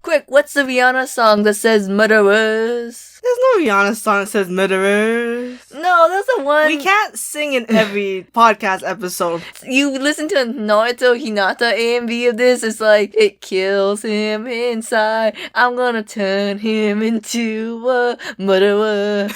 Quick, what's the Rihanna song that says murderous? There's no Rihanna song that says murderers. No, that's the one. We can't sing in every podcast episode. You listen to Naruto Hinata AMV of this, it's like, it kills him inside. I'm gonna turn him into a murderer.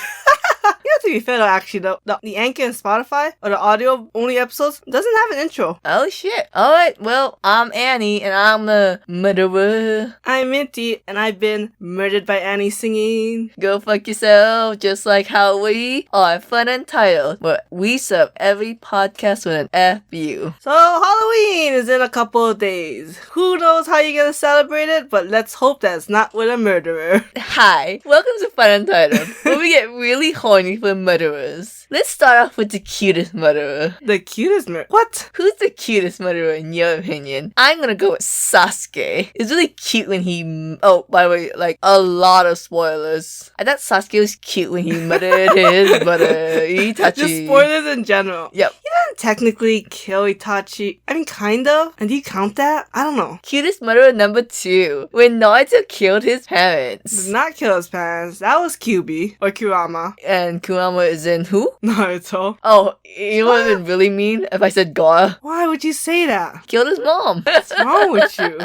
To be fair though, actually, the Anchor and Spotify, or the audio only episodes, doesn't have an intro. Oh shit. Alright, well, I'm Annie, and I'm the murderer. I'm Minty, and I've been murdered by Annie singing. Go fuck yourself, just like how we are FunUntitled, where we serve every podcast with an F-U. So, Halloween is in a couple of days. Who knows how you're gonna celebrate it, but let's hope that it's not with a murderer. Hi, welcome to FunUntitled, where we get really horny for murderers. Let's start off with the cutest murderer. The cutest murderer? What? Who's the cutest murderer in your opinion? I'm gonna go with Sasuke. It's really cute when he... Oh, by the way, like, a lot of spoilers. I thought Sasuke was cute when he murdered his brother, Itachi. Just spoilers in general. Yep. He didn't technically kill Itachi. I mean, kind of. And do you count that? I don't know. Cutest murderer number 2. When Naruto killed his parents. Did not kill his parents. That was Kyuubi. Or Kurama. And Kurama is in who? Naruto. Oh, it would have been really mean if I said Gara. Why would you say that? Killed his mom. What's wrong with you?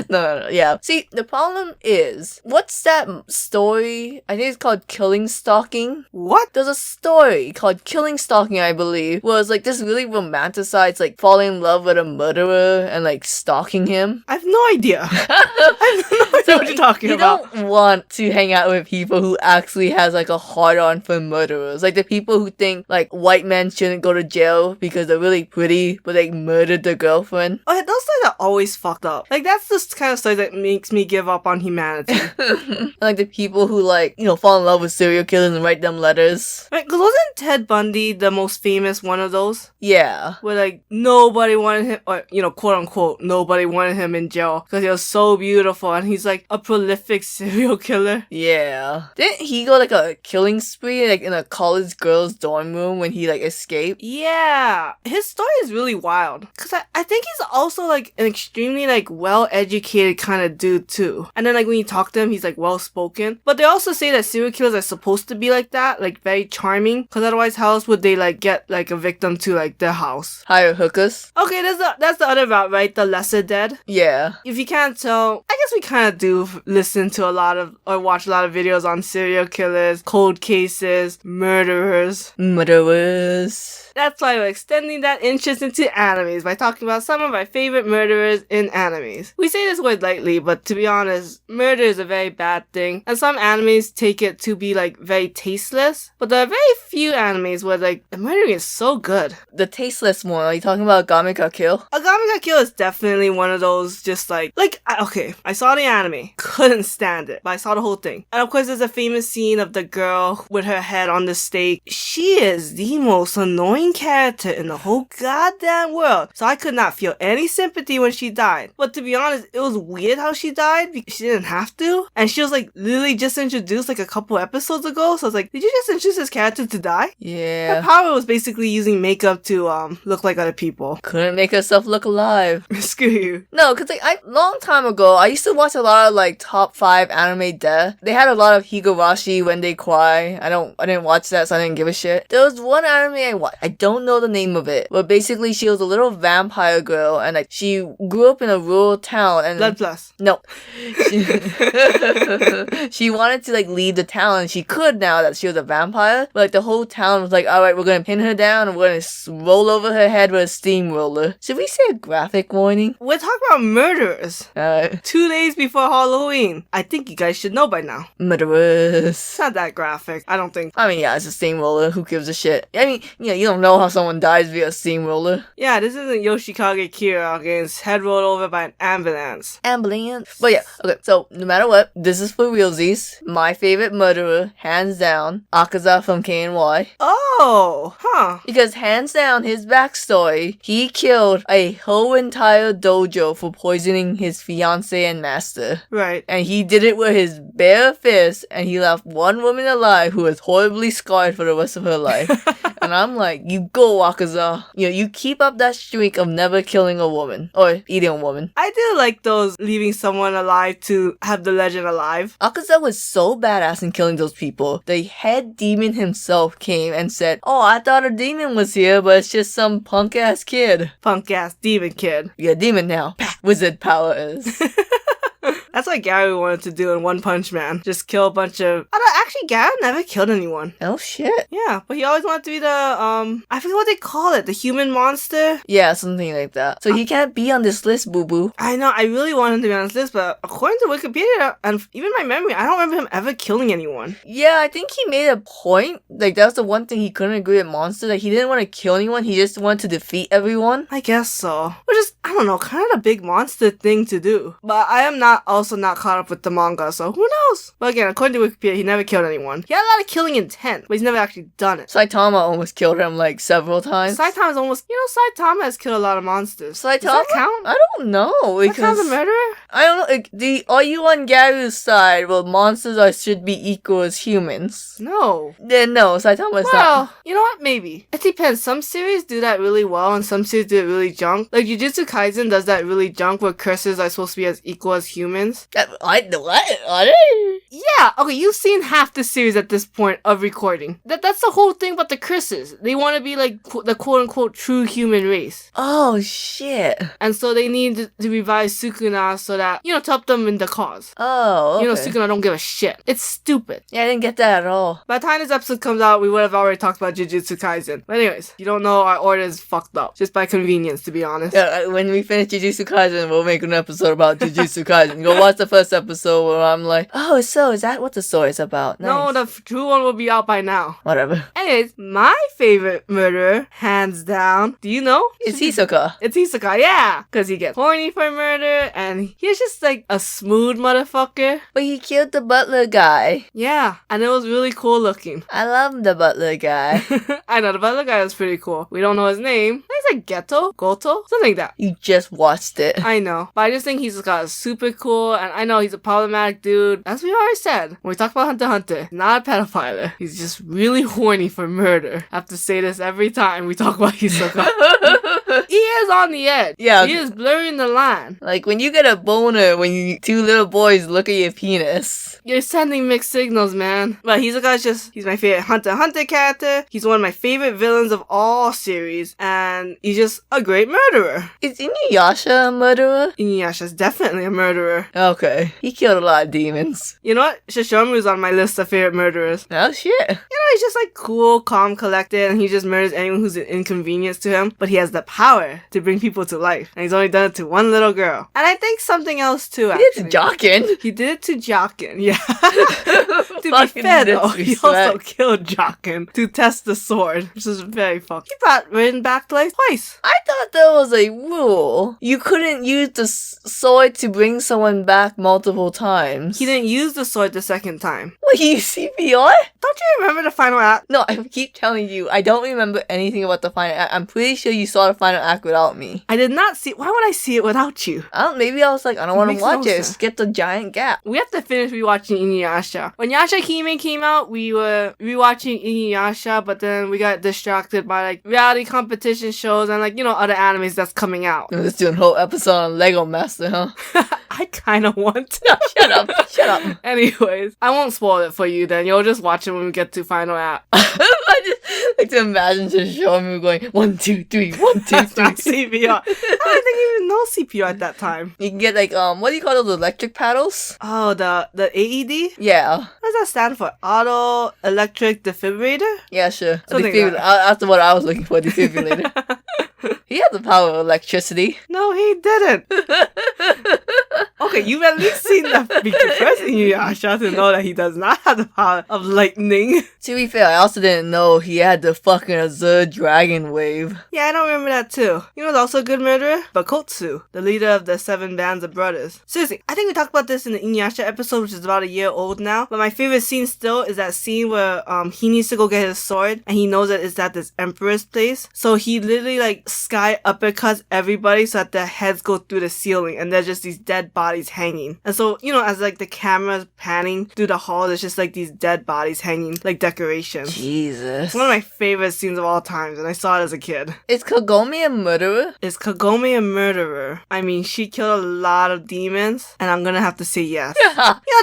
No, yeah. See, the problem is, what's that story? I think it's called Killing Stalking. What? There's a story called Killing Stalking, I believe, where it's like this really romanticized, like falling in love with a murderer and like stalking him. I have no idea. I have no idea what you're talking about. You don't want to hang out with people who actually has like a hard-on for murderers. Like the people who think like white men shouldn't go to jail because they're really pretty, but they murdered their girlfriend. Oh, yeah, those stories are always fucked up. Like, that's the kind of story that makes me give up on humanity. Like the people who like, you know, fall in love with serial killers and write them letters. Right, because wasn't Ted Bundy the most famous one of those? Yeah. Where like, nobody wanted him, or, you know, quote unquote, nobody wanted him in jail because he was so beautiful and he's like a prolific serial killer. Yeah. Didn't he go like a killing spree like in a college girl's dorm room when he like escaped? Yeah. His story is really wild. Because I think he's also like an extremely like well-educated kind of dude too. And then like when you talk to him, he's like well-spoken. But they also say that serial killers are supposed to be like that, like very charming. Because otherwise how else would they like get like a victim to like their house? Hire hookers? Okay, that's the other route, right? The lesser dead. Yeah. If you can't tell, I guess we kind of do listen to a lot of, or watch a lot of videos on serial killers, cold cases, murderers. Murderers. That's why we're extending that interest into animes by talking about some of our favorite murderers in animes. We say this word lightly, but to be honest, murder is a very bad thing, and some animes take it to be like very tasteless, but there are very few animes where like the murdering is so good. The tasteless one, are you talking about Agami Ga Kill? Agami Ga Kill is definitely one of those just okay, I saw the anime, couldn't stand it, but I saw the whole thing. And of course there's a famous scene of the girl with her head on the stake. She is the most annoying character in the whole goddamn world, so I could not feel any sympathy when she died. But to be honest, it was weird how she died because she didn't have to, and she was like literally just introduced like a couple episodes ago, so I was like, did you just introduce this character to die? Yeah. Her power was basically using makeup to look like other people. Couldn't make herself look alive. Screw you. No, cause like long time ago, I used to watch a lot of like top 5 anime death. They had a lot of Higurashi When They Cry. I didn't watch that, so I didn't give a shit. There was one anime I watched. I don't know the name of it, but basically she was a little vampire girl, and like she grew up in a rural town. And Blood Plus. No, she wanted to like leave the town, and she could now that she was a vampire. But like the whole town was like, all right, we're gonna pin her down and we're gonna roll over her head with a steamroller. Should we say a graphic warning? We're talking about murderers. 2 days before Halloween. I think you guys should know by now. Murderous. It's not that graphic, I don't think. I mean, yeah, it's a steamroller. Who gives a shit? I mean, you know, you don't know how someone dies via steamroller. Yeah, this isn't Yoshikage Kira getting his head rolled over by an ambulance. But yeah, okay, so no matter what, this is for realsies. My favorite murderer, hands down, Akaza from KNY. Oh, huh. Because hands down, his backstory, he killed a whole entire dojo for poisoning his fiance and master. Right. And he did it with his bare fist, and he left one woman alive who was horribly scarred for the rest of her life. And I'm like, You go, Akaza. You keep up that streak of never killing a woman. Or eating a woman. I do like those leaving someone alive to have the legend alive. Akaza was so badass in killing those people. The head demon himself came and said, "Oh, I thought a demon was here, but it's just some punk-ass kid." Punk-ass demon kid. You're a demon now. Wizard powers. That's what Gary wanted to do in One Punch Man. Just kill a bunch of... Actually, Gary never killed anyone. Oh, shit. Yeah, but he always wanted to be the, I forget what they call it. The human monster? Yeah, something like that. So he can't be on this list, boo-boo. I know, I really want him to be on this list, but according to Wikipedia, and even my memory, I don't remember him ever killing anyone. Yeah, I think he made a point. Like, that was the one thing he couldn't agree with Monster. Like, he didn't want to kill anyone. He just wanted to defeat everyone. I guess so. Which is, I don't know, kind of a big monster thing to do. But I am also not caught up with the manga, so who knows? But again, according to Wikipedia, he never killed anyone. He had a lot of killing intent, but he's never actually done it. Saitama almost killed him, like, several times. Saitama's almost... Saitama has killed a lot of monsters. Saitama? Does that count? I don't know. That counts a murderer? I don't know. Are you on Gary's side? Well, monsters should be equal as humans. No. Then no, Saitama's not. Well, you know what? Maybe. It depends. Some series do that really well, and some series do it really junk. Like, Jujutsu Kaisen does that really junk where curses are supposed to be as equal as humans. What? Are they? Yeah, okay, you've seen half the series at this point of recording. That's the whole thing about the curses. They want to be like the quote-unquote true human race. Oh, shit. And so they need to revive Sukuna so that, to help them in the cause. Oh, okay. Sukuna don't give a shit. It's stupid. Yeah, I didn't get that at all. By the time this episode comes out, we would have already talked about Jujutsu Kaisen. But anyways, you don't know, our order is fucked up. Just by convenience, to be honest. Yeah, when we finish Jujutsu Kaisen, we'll make an episode about Jujutsu Kaisen. Go watch the first episode where I'm like, oh, so is that what the story is about? Nice. No, the true one will be out by now. Whatever. Anyways, my favorite murderer, hands down, do you know? It's Hisoka. It's Hisoka, yeah! Because he gets horny for murder, and he's just like a smooth motherfucker. But he killed the butler guy. Yeah, and it was really cool looking. I love the butler guy. I know, the butler guy was pretty cool. We don't know his name. He's like Goto? Something like that. You just watched it. I know, but I just think he's got super cool, and I know he's a problematic dude. As we already said, when we talk about Hunter x Hunter, he's not a pedophile. He's just really horny for murder. I have to say this every time we talk about Hisoka. He is on the edge. Yeah. He is blurring the line. Like, when you get a boner when two little boys look at your penis. You're sending mixed signals, man. But he's my favorite Hunter x Hunter character. He's one of my favorite villains of all series. And he's just a great murderer. Is Inuyasha a murderer? Inuyasha's definitely a murderer. Okay. He killed a lot of demons. You know what? Shishomu's on my list of favorite murderers. Oh, shit. He's just like cool, calm, collected, and he just murders anyone who's an inconvenience to him. But he has the power to bring people to life. And he's only done it to one little girl. And I think something else too, actually. He did to Jokin. He did it to Jokin, yeah. To be fair though, he also killed Jokin to test the sword, which is very fucked. He brought Rin back to life twice. I thought there was a rule. You couldn't use the sword to bring someone back multiple times. He didn't use the sword the second time. What, he used CPR? Don't you remember the final act? No, I keep telling you, I don't remember anything about the final act. I'm pretty sure you saw the final act without me. I did not see it. Why would I see it without you? Maybe I was like, I don't want to watch it. Sense. Skip the giant gap. We have to finish rewatching Inuyasha. When Yasha Kime came out, we were rewatching Inuyasha, but then we got distracted by like reality competition shows and like, other animes that's coming out. We're just doing a whole episode on Lego Master, huh? I kind of want to. Shut up. Anyways, I won't spoil it for you then. You'll just watch it when we get to final act. I just like to imagine just showing me going 1, 2, 3, 1, 2, 3. That's not CPR. I don't think you even know CPR at that time. You can get like what do you call those electric paddles? Oh, the AED? Yeah. What does that stand for? Auto electric defibrillator? Yeah, sure. Something like that. That's what I was looking for, defibrillator. He has the power of electricity. No, he didn't. Okay, you've at least seen the first Inuyasha to know that he does not have the power of lightning. To be fair, I also didn't know he had the fucking Azure Dragon Wave. Yeah, I don't remember that too. You know who's also a good murderer? Bakotsu, the leader of the 7 bands of brothers. Seriously, I think we talked about this in the Inuyasha episode, which is about a year old now. But my favorite scene still is that scene where he needs to go get his sword, and he knows that it's at this emperor's place. So he literally like sky uppercuts everybody so that their heads go through the ceiling, and there's just these dead bodies bodies hanging. And so, as like the camera's panning through the hall, there's just like these dead bodies hanging like decorations. Jesus. It's one of my favorite scenes of all times, and I saw it as a kid. Is Kagome a murderer? Is Kagome a murderer? I mean, she killed a lot of demons, and I'm gonna have to say yes.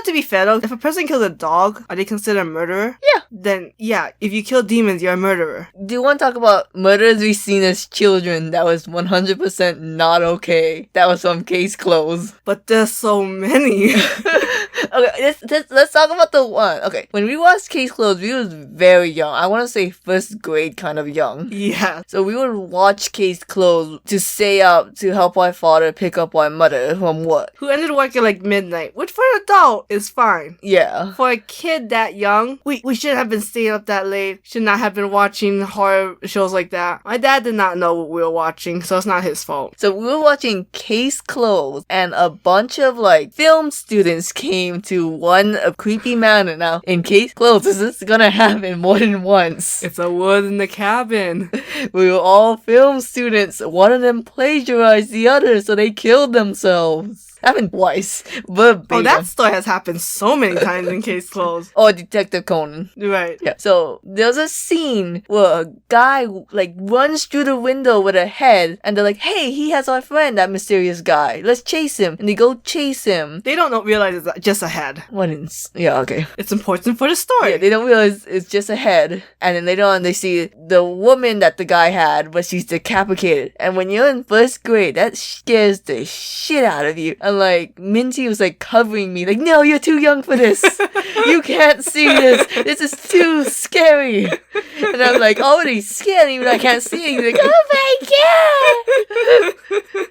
To be fair though, if a person kills a dog, are they considered a murderer? Yeah. Then, yeah, if you kill demons, you're a murderer. Do you want to talk about murders we've seen as children that was 100% not okay? That was from Case Closed. But there's so many. Okay, let's talk about the one. Okay, when we watched Case Closed, we was very young. I want to say first grade kind of young. Yeah. So we would watch Case Closed to stay up to help our father pick up our mother from work. Who ended work at like midnight, which for an adult is fine. Yeah. For a kid that young, we shouldn't have been staying up that late. Should not have been watching horror shows like that. My dad did not know what we were watching, so it's not his fault. So we were watching Case Closed, and a bunch of like film students came to one a creepy manor. Now, in Case Closed, this is gonna happen more than once. It's a wood in the cabin. We were all film students. One of them plagiarized the other, so they killed themselves. Happened twice. But Oh, that story has happened so many times in Case Closed. Or Detective Conan. Right. Yeah. So there's a scene where a guy like runs through the window with a head, and they're like, "Hey, he has our friend, that mysterious guy. Let's chase him." And they go chase him. They don't realize it's just a head. What yeah, okay. It's important for the story. Yeah, they don't realize it's just a head. And then later on, they see the woman that the guy had, but she's decapitated. And when you're in first grade, that scares the shit out of you. And like, Minty was like covering me, like, "No, you're too young for this. You can't see this. This is too scary." And I'm like, already scared, even I can't see it. He's like, "Oh my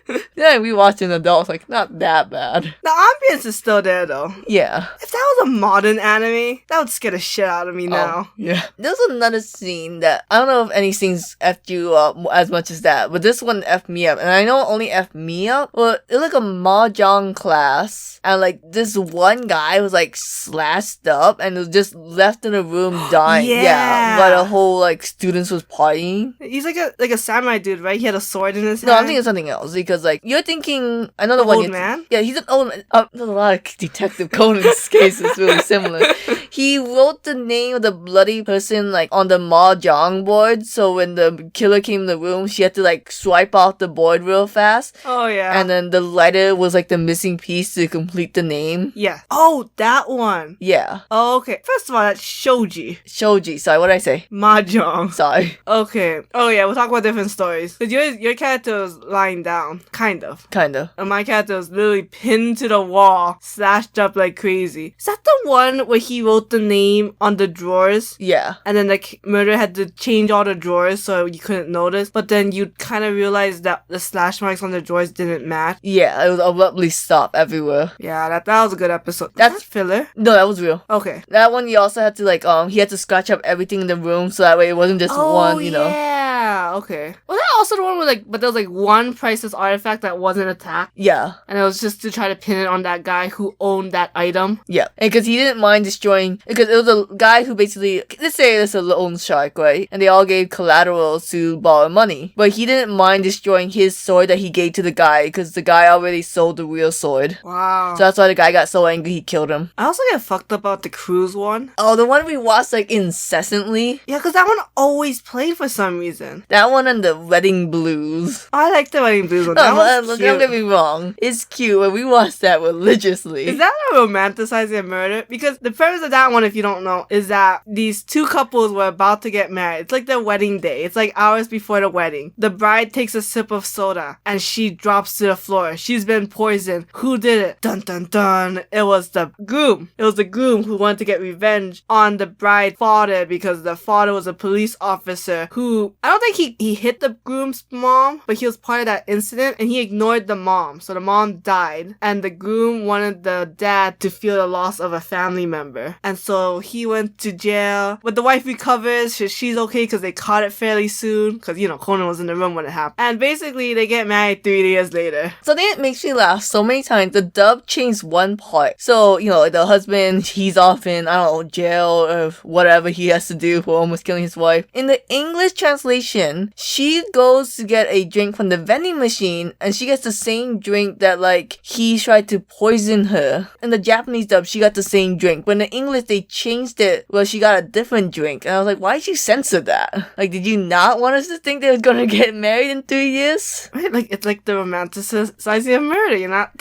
god!" Then we watched an adult, like, not that bad. The ambience is still there though. Yeah. If that was a modern anime, that would scare the shit out of me now. Yeah. There's another scene that, I don't know if any scenes effed you up as much as that, but this one effed me up. And I know it only effed me up, but it was like a mahjong class, and like this one guy was like slashed up and was just left in a room dying. Yeah. While the whole like students was partying. He's like a samurai dude, right? He had a sword in his hand. No, I'm thinking something else, because like you're thinking another The one. old man? Yeah, he's an old man. There's a lot of Detective Conan's cases really similar. He wrote the name of the bloody person like on the mahjong board, so when the killer came in the room, she had to like swipe off the board real fast. Oh yeah. And then the letter was like the missing piece to complete the name. Yeah. Oh, that one. Yeah. Oh, okay. First of all, that's shoji. Shoji. Sorry, what did I say? Mahjong. Sorry. Okay. Oh yeah, we'll talk about different stories. Cause your character was lying down, kind of. Kinda. And my character was literally pinned to the wall, slashed up like crazy. Is that the one where he wrote the name on the drawers? Yeah. And then the murderer had to change all the drawers so you couldn't notice. But then you kind of realized that the slash marks on the drawers didn't match. Yeah, it was abruptly stopped everywhere. Yeah, that was a good episode. That's filler. No, that was real. Okay. That one you also had to like he had to scratch up everything in the room so that way it wasn't just one, you know. Yeah, okay. Was that also the one where but there was like one priceless artifact that wasn't attacked? Yeah. And it was just to try to pin it on that guy who owned that item? Yeah. And because he didn't mind destroying, because it was a guy who basically, let's say it's a loan shark, right? And they all gave collateral to borrow money. But he didn't mind destroying his sword that he gave to the guy because the guy already sold the real sword. Wow. So that's why the guy got so angry he killed him. I also get fucked up about the cruise one. Oh, the one we watched like incessantly? Yeah, because that one always played for some reason. That one and the Wedding Blues. I like the Wedding Blues one. That No, was don't get cute. me wrong. It's cute, and we watched that religiously. Is that a romanticizing murder? Because the premise of that one, if you don't know, is that these two couples were about to get married. It's like their wedding day. It's like hours before the wedding. The bride takes a sip of soda and she drops to the floor. She's been poisoned. Who did it? Dun dun dun. It was the groom. It was the groom who wanted to get revenge on the bride's father because the father was a police officer who, I don't think he hit the groom's mom, but he was part of that incident and he ignored the mom. So the mom died and the groom wanted the dad to feel the loss of a family member. And so he went to jail, but the wife recovers. She's okay because they caught it fairly soon because, Conan was in the room when it happened. And basically they get married 3 years later. Something that makes me laugh so many times, the dub changed one part. So, the husband, he's off in, I don't know, jail or whatever he has to do for almost killing his wife. In the English translation, she goes goes to get a drink from the vending machine and she gets the same drink that like he tried to poison her. In the Japanese dub, she got the same drink, but in the English they changed it where she got a different drink. And I was like, why did you censor that? Like, did you not want us to think they were gonna get married in 3 years? Right, like it's like the romanticizing of murder. You're not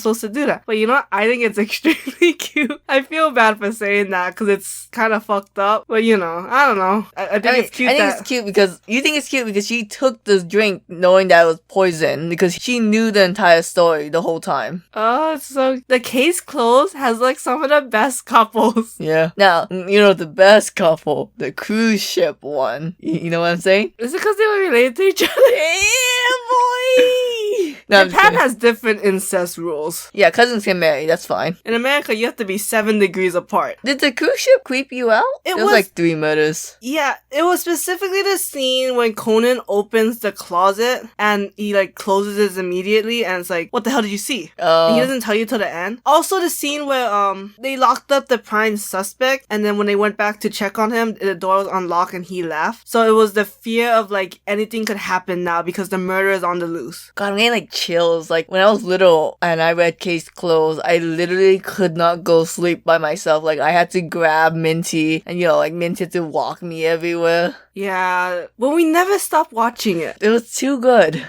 supposed to do that. But you know what? I think it's extremely cute. I feel bad for saying that because it's kind of fucked up. But you know, I don't know. I think it's cute. I think it's cute because you think it's cute because she took this drink knowing that it was poison because she knew the entire story the whole time. Oh, so the case closed has like some of the best couples. Yeah. Now, you know the best couple, the cruise ship one. You know what I'm saying? Is it because they were related to each other? Yeah, boy! No, Japan has different incest rules. Yeah, cousins can marry, that's fine. In America, you have to be 7 degrees apart. Did the cruise ship creep you out? It was like 3 murders. Yeah, it was specifically the scene when Conan opens the closet and he like closes it immediately and it's like, what the hell did you see? And he doesn't tell you till the end. Also the scene where they locked up the prime suspect and then when they went back to check on him, the door was unlocked and he left. So it was the fear of like anything could happen now because the murder is on the loose. God, I'm getting like chills. Like when I was little and I read Case Closed, I literally could not go sleep by myself. Like I had to grab Minty and like Minty had to walk me everywhere. Yeah, but we never stopped watching it. It was too good.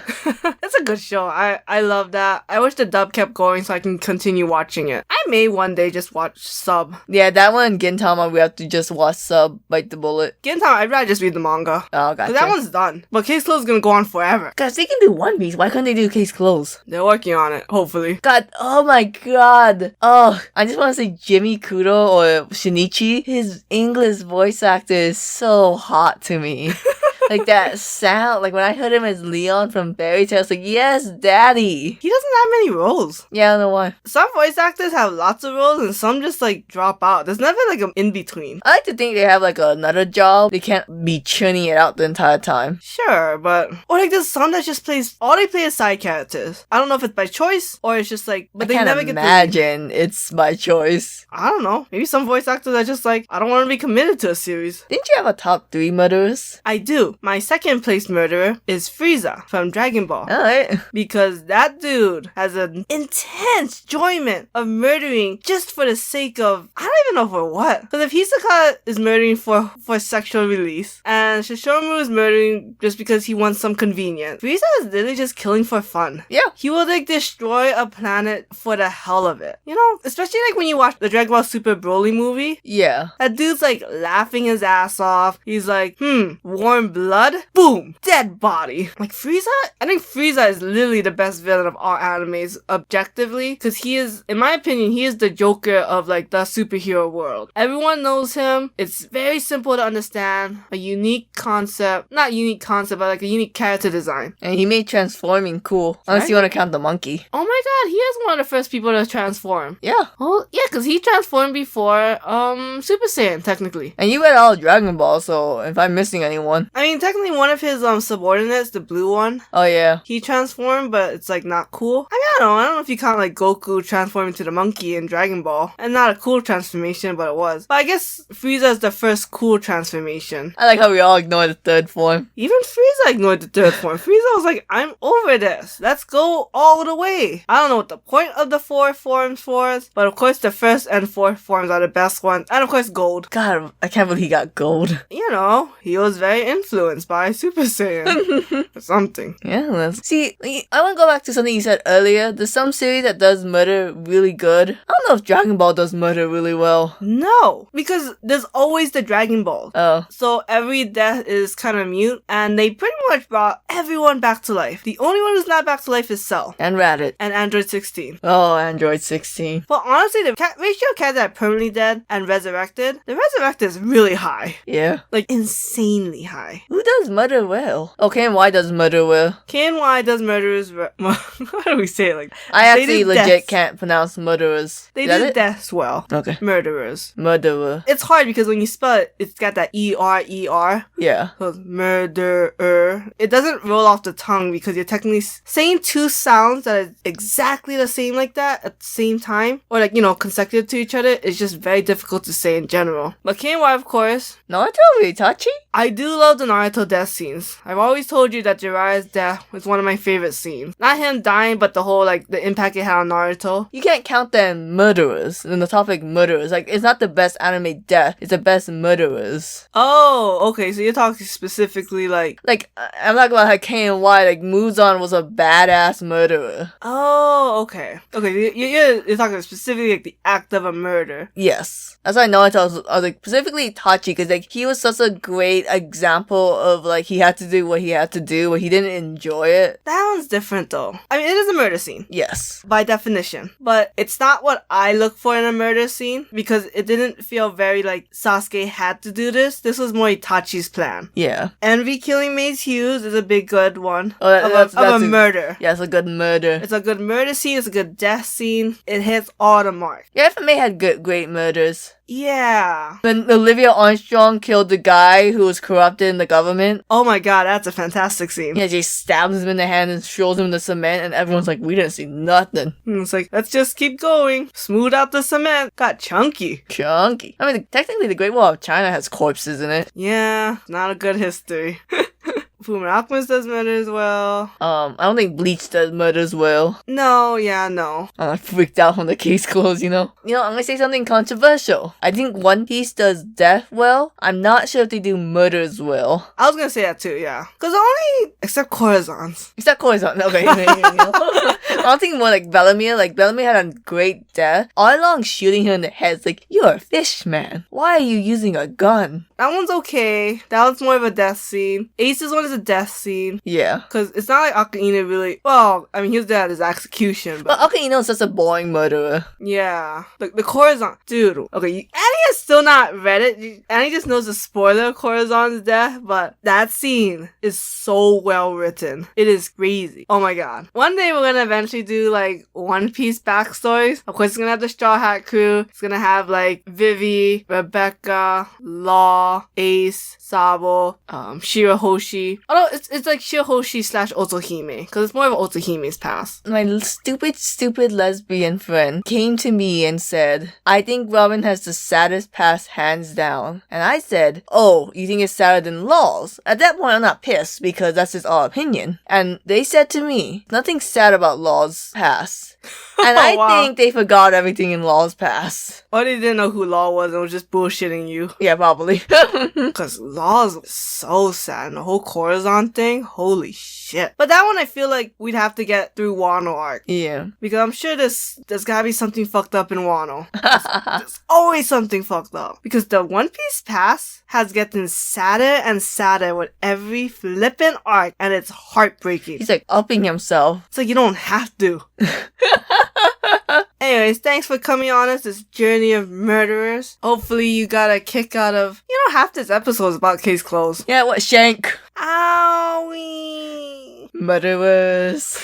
It's a good show. I love that. I wish the dub kept going so I can continue watching it. I may one day just watch sub. Yeah, that one, Gintama, we have to just watch sub, bite the bullet. Gintama, I'd rather just read the manga. Oh, gotcha. That one's done. But Case Closed is gonna go on forever. Guys, they can do One Piece. Why couldn't they do Case Closed? They're working on it, hopefully. God, oh my god. Oh, I just want to say Jimmy Kudo or Shinichi. His English voice actor is so hot to me. Like that sound, like when I heard him as Leon from Fairy Tail, I was like, yes, daddy. He doesn't have many roles. Yeah, I don't know why. Some voice actors have lots of roles and some just like drop out. There's never like an in-between. I like to think they have like another job. They can't be churning it out the entire time. Sure, but... Or like there's some that just plays... All they play is side characters. I don't know if it's by choice or it's just like... But I they can't never get to... imagine it's by choice. I don't know. Maybe some voice actors are just like, I don't want to be committed to a series. Didn't you have a top 3 murderers? I do. My second place murderer is Frieza from Dragon Ball. Alright. Because that dude has an intense enjoyment of murdering just for the sake of... I don't even know for what. Because if Hisoka is murdering for sexual release, and Shishomaru is murdering just because he wants some convenience, Frieza is literally just killing for fun. Yeah. He will like destroy a planet for the hell of it. You know? Especially like when you watch the Dragon Ball Super Broly movie. Yeah. That dude's like laughing his ass off. He's like, warm blood? Boom! Dead body. Like Frieza? I think Frieza is literally the best villain of all animes, objectively. Because he is, in my opinion, he is the Joker of like the superhero world. Everyone knows him. It's very simple to understand. A unique concept. Not unique concept, but like a unique character design. And he made transforming cool. Unless you want to count the monkey. Oh my god, he is one of the first people to transform. Yeah. Oh, yeah, because he transformed before Super Saiyan, technically. And you read all of Dragon Ball, so if I'm missing anyone. I mean, technically one of his subordinates, the blue one. Oh yeah. He transformed, but it's like not cool. I mean, I don't know if you count like Goku transforming to the monkey in Dragon Ball. And not a cool transformation, but it was. But I guess Frieza is the first cool transformation. I like how we all ignore the third form. Even Frieza ignored the third form. Frieza was like, I'm over this. Let's go all the way. I don't know what the point of the 4 forms was, but of course the first and 4th forms are the best ones. And of course gold. God, I can't believe he got gold. You know, he was very influenced by Super Saiyan. Or something. Yeah, see, I want to go back to something you said earlier. There's some series that does murder really good. I don't know if Dragon Ball does murder really well. No, because there's always the Dragon Ball. Oh. So every death is kind of mute, and they pretty much brought everyone back to life. The only one who's not back to life is Cell. And Raditz. And Android 16. Oh, Android 16. But honestly, the ratio of cats that are permanently dead and resurrected, the resurrected is really high. Yeah. Like, insanely high. Who does murder well? Okay, and why does murder well? KNY does murderers... How do we say it? Like, I actually legit can't pronounce murderers. They do deaths well. Okay. Murderers. Murderer. It's hard because when you spell it, it's got that E-R-E-R. Yeah. So it's murderer. It doesn't roll off the tongue because you're technically saying two sounds that are exactly the same like that at the same time. Or like, consecutive to each other. It's just very difficult to say in general. But KNY, of course. Naruto? Itachi? I do love the Naruto Naruto death scenes. I've always told you that Jiraiya's death was one of my favorite scenes. Not him dying, but the whole, like, the impact it had on Naruto. You can't count them murderers in the topic murderers. Like, it's not the best anime death, it's the best murderers. Oh, okay, so you're talking specifically, like... Like, I'm not gonna like KNY, like, Muzan was a badass murderer. Oh, okay. Okay, you're talking specifically, like, the act of a murder. Yes. That's why Naruto I was like, specifically Itachi, because, like, he was such a great example of, like, he had to do what he had to do, but he didn't enjoy it. That one's different, though. I mean, it is a murder scene. Yes. By definition. But it's not what I look for in a murder scene, because it didn't feel very, like, Sasuke had to do this. This was more Itachi's plan. Yeah. Envy killing Maze Hughes is a big good one. Oh, of a murder. Yeah, it's a good murder. It's a good murder scene, it's a good death scene. It hits all the marks. Yeah, FMA had great murders. Yeah. When Olivia Armstrong killed the guy who was corrupted in the government. Oh my god, that's a fantastic scene. Yeah, she stabs him in the hand and throws him in the cement, and everyone's like, we didn't see nothing. And it's like, let's just keep going. Smooth out the cement. Got chunky. Chunky. I mean, technically the Great Wall of China has corpses in it. Yeah, not a good history. Fullmetal Alchemist does murder as well. I don't think Bleach does murder as well. No, yeah, no. I freaked out when the case closed, you know? You know, I'm gonna say something controversial. I think One Piece does death well. I'm not sure if they do murder as well. I was gonna say that too, yeah. Cause only, except Corazon's. Except Corazon, okay. I don't think more like Bellamere. Like, Bellamere had a great death. All along shooting her in the head. It's like, you're a fish, man. Why are you using a gun? That one's okay. That one's more of a death scene. Ace's one is a death scene. Yeah. Cause it's not like Akainu really, well, I mean, he was dead at his execution, but... But Akainu is such a boring murderer. Yeah. Like, the Corazon... Dude, okay, Annie has still not read it. Annie just knows the spoiler of Corazon's death, but that scene is so well written. It is crazy. Oh my god. One day we're gonna eventually do, like, One Piece backstories. Of course, it's gonna have the Straw Hat crew. It's gonna have, like, Vivi, Rebecca, Law, Ace, Sabo, Shirahoshi. Although, it's like Shirahoshi / Otohime, because it's more of Otohime's past. My stupid lesbian friend came to me and said, I think Robin has the saddest past hands down. And I said, oh, you think it's sadder than Law's? At that point, I'm not pissed because that's just our opinion. And they said to me, nothing's sad about Law's past. And I think they forgot everything in Law's past. Or they didn't know who Law was and was just bullshitting you. Yeah, probably. Because Law's so sad. And the whole Corazon thing, holy shit. But that one I feel like we'd have to get through Wano arc. Yeah. Because I'm sure there's gotta be something fucked up in Wano. There's always something fucked up. Because the One Piece past has gotten sadder and sadder with every flippin' arc, and it's heartbreaking. He's like upping himself. It's like you don't have to. Anyways, thanks for coming on us this journey of murderers. Hopefully you got a kick out of, half this episode is about case closed. Yeah, what, Shank? Owie. Murderous.